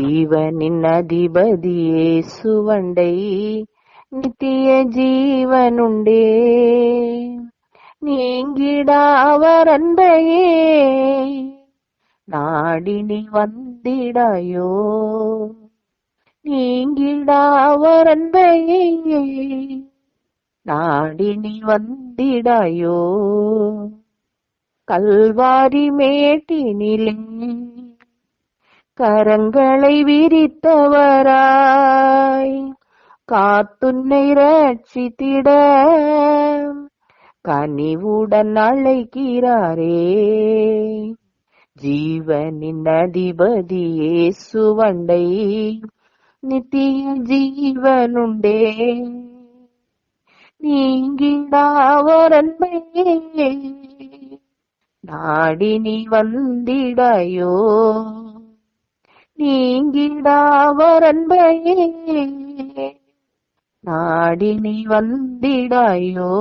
ஜீவனின் அதிபதியே சுவண்டை நித்திய ஜீவனுண்டே. நீங்கிடா அவர் அன்பையே நாடி நீ வந்திடாயோ. நீங்கிடா அவர் அன்பையே நாடி நீ வந்திடாயோ. கல்வாரி மேட்டினிலே கரங்களை விரித்தவராய் காத்துன்னை ரட்சித்திட கனிவுடன் அழைக்கிறாரே. ஜீவனின் அதிபதியே சுவண்டை நித்திய ஜீவனுண்டே. நீங்கிடாவர் அன்பையே நாடி நீ வந்திடாயோ. நீங்கிடாவர் அன்பையே நாடி நீ வந்திடாயோ.